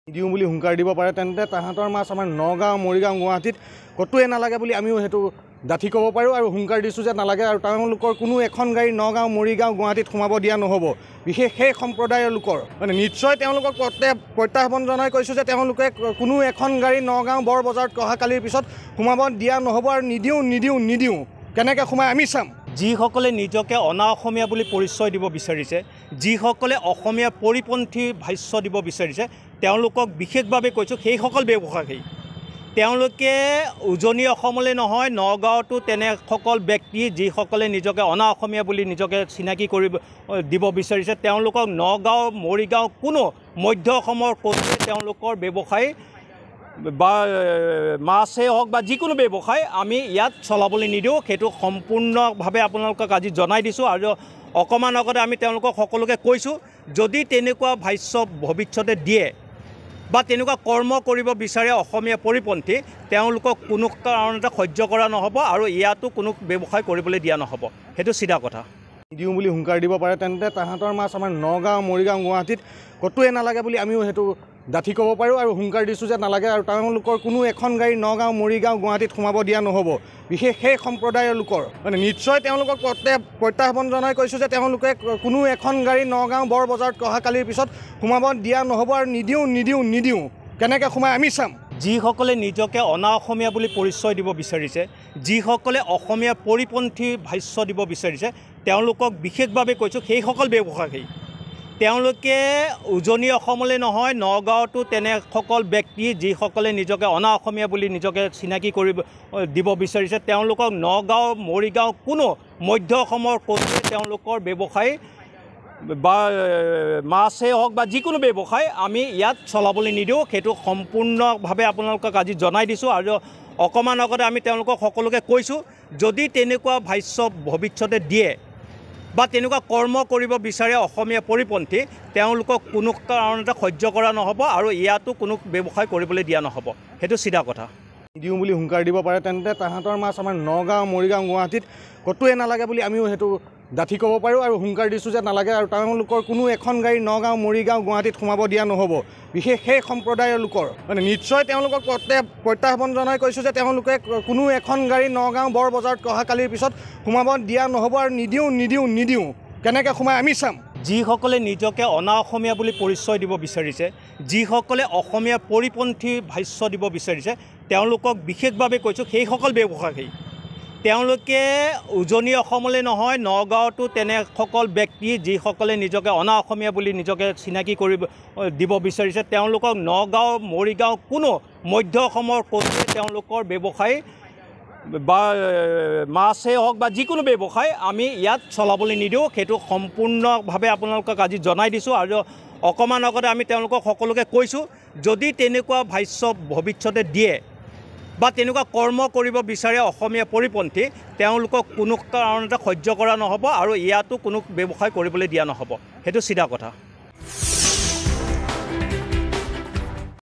দিওঁ বুলি হুংকাৰ দিব পাৰে তেন্তে তাহাঁতৰ মাছ আমাৰ নগাঁও মৰিগাঁও গুৱাহাটীত কতোৱে নালাগে বুলি আমিও সেইটো ডাঠি ক'ব পাৰোঁ আৰু হুংকাৰ দিছোঁ যে নালাগে আৰু তেওঁলোকৰ কোনো এখন গাড়ী নগাঁও মৰিগাঁও গুৱাহাটীত সোমাব দিয়া নহ'ব। বিশেষ সেই সম্প্ৰদায়ৰ লোকৰ মানে নিশ্চয় তেওঁলোকক প্ৰত্যাহ্বান জনাই কৈছোঁ যে তেওঁলোকে কোনো এখন গাড়ী নগাঁও বৰ বজাৰত অহাকালিৰ পিছত সোমাব দিয়া নহ'ব আৰু নিদিওঁ কেনেকৈ সোমাই আমি চাম। যিসকলে নিজকে অনা অসমীয়া বুলি পৰিচয় দিব বিচাৰিছে, যিসকলে অসমীয়া পৰিপন্থী ভাষ্য দিব বিচাৰিছে, তেওঁলোকক বিশেষভাৱে কৈছোঁ সেইসকল ব্যৱসায়ী তেওঁলোকে উজনি অসমলৈ নহয় নগাঁৱতো তেনেসকল ব্যক্তি যিসকলে নিজকে অনা অসমীয়া বুলি নিজকে চিনাকি কৰি দিব বিচাৰিছে, তেওঁলোকক নগাঁও মৰিগাঁও কোনো মধ্য অসমৰ ক'তো তেওঁলোকৰ ব্যৱসায় বা মাছেই হওক বা যিকোনো ব্যৱসায় আমি ইয়াত চলাবলৈ নিদিওঁ। সেইটো সম্পূৰ্ণভাৱে আপোনালোকক আজি জনাই দিছোঁ আৰু অকণমান আগতে আমি তেওঁলোকক সকলোকে কৈছোঁ, যদি তেনেকুৱা ভাষ্য ভৱিষ্যতে দিয়ে বা তেনেকুৱা কৰ্ম কৰিব বিচাৰে অসমীয়া পৰিপন্থী, তেওঁলোকক কোনো কাৰণতে সহ্য কৰা নহ'ব আৰু ইয়াতো কোনো ব্যৱসায় কৰিবলৈ দিয়া নহ'ব। সেইটো চিধা কথা। দিওঁ বুলি হুংকাৰ দিব পাৰে তেন্তে তাহাঁতৰ মাছ আমাৰ নগাঁও মৰিগাঁও গুৱাহাটীত কতোৱে নালাগে বুলি আমিও সেইটো ডাঠি ক'ব পাৰোঁ আৰু হুংকাৰ দিছোঁ যে নালাগে আৰু তেওঁলোকৰ কোনো এখন গাড়ী নগাঁও মৰিগাঁও গুৱাহাটীত সোমাব দিয়া নহ'ব। বিশেষ সেই সম্প্ৰদায়ৰ লোকৰ মানে নিশ্চয় তেওঁলোকক প্ৰত্যাহ্বান জনাই কৈছোঁ যে তেওঁলোকে কোনো এখন গাড়ী নগাঁও বৰ বজাৰত অহাকালিৰ পিছত সোমাব দিয়া নহ'ব আৰু নিদিওঁ কেনেকৈ সোমাই আমি চাম। যিসকলে নিজকে অনা অসমীয়া বুলি পৰিচয় দিব বিচাৰিছে, যিসকলে অসমীয়া পৰিপন্থী ভাষ্য দিব বিচাৰিছে, তেওঁলোকক বিশেষভাৱে কৈছোঁ সেইসকল ব্যৱসায়ী তেওঁলোকে উজনি অসমলৈ নহয় নগাঁৱতো তেনেসকল ব্যক্তি যিসকলে নিজকে অনা অসমীয়া বুলি নিজকে চিনাকি কৰি দিব বিচাৰিছে, তেওঁলোকক নগাঁও মৰিগাঁও কোনো মধ্য অসমৰ ক'তো তেওঁলোকৰ ব্যৱসায় বা মাছেই হওক বা যিকোনো ব্যৱসায় আমি ইয়াত চলাবলৈ নিদিওঁ। সেইটো সম্পূৰ্ণভাৱে আপোনালোকক আজি জনাই দিছোঁ আৰু অকণমান আগতে আমি তেওঁলোকক সকলোকে কৈছোঁ, যদি তেনেকুৱা ভাষ্য ভৱিষ্যতে দিয়ে বা তেনেকুৱা কৰ্ম কৰিব বিচাৰে অসমীয়া পৰিপন্থী, তেওঁলোকক কোনো কাৰণতে সহ্য কৰা নহ'ব আৰু ইয়াতো কোনো ব্যৱসায় কৰিবলৈ দিয়া নহ'ব। সেইটো চিধা কথা। দিওঁ বুলি হুংকাৰ দিব পাৰে তেন্তে তাহাঁতৰ মাছ আমাৰ নগাঁও মৰিগাঁও গুৱাহাটীত কতোৱে নালাগে বুলি আমিও সেইটো ডাঠি ক'ব পাৰোঁ আৰু হুংকাৰ দিছোঁ যে নালাগে আৰু তেওঁলোকৰ কোনো এখন গাড়ী নগাঁও মৰিগাঁও গুৱাহাটীত সোমাব দিয়া নহ'ব। বিশেষ সেই সম্প্ৰদায়ৰ লোকৰ মানে নিশ্চয় তেওঁলোকক প্ৰত্যাহ্বান জনাই কৈছোঁ যে তেওঁলোকে কোনো এখন গাড়ী নগাঁও বৰ বজাৰত অহাকালিৰ পিছত সোমাব দিয়া নহ'ব আৰু নিদিওঁ কেনেকৈ সোমাই আমি চাম। যিসকলে নিজকে অনা অসমীয়া বুলি পৰিচয় দিব বিচাৰিছে, যিসকলে অসমীয়া পৰিপন্থী ভাষ্য দিব বিচাৰিছে, তেওঁলোকক বিশেষভাৱে কৈছোঁ সেইসকল ব্যৱসায়ী তেওঁলোকে উজনি অসমলৈ নহয় নগাঁৱতো তেনেসকল ব্যক্তি যিসকলে নিজকে অনা অসমীয়া বুলি নিজকে চিনাকি কৰি দিব বিচাৰিছে, তেওঁলোকক নগাঁও মৰিগাঁও কোনো মধ্য অসমৰ ক'তো তেওঁলোকৰ ব্যৱসায় বা মাছেই হওক বা যিকোনো ব্যৱসায় আমি ইয়াত চলাবলৈ নিদিওঁ। সেইটো সম্পূৰ্ণভাৱে আপোনালোকক আজি জনাই দিছোঁ আৰু অকণমান আগতে আমি তেওঁলোকক সকলোকে কৈছোঁ, যদি তেনেকুৱা ভাষ্য ভৱিষ্যতে দিয়ে বা তেনেকুৱা কৰ্ম কৰিব বিচাৰে অসমীয়া পৰিপন্থী, তেওঁলোকক কোনো কাৰণতে সহ্য কৰা নহ'ব আৰু ইয়াতো কোনো ব্যৱসায় কৰিবলৈ দিয়া নহ'ব। সেইটো চিধা কথা।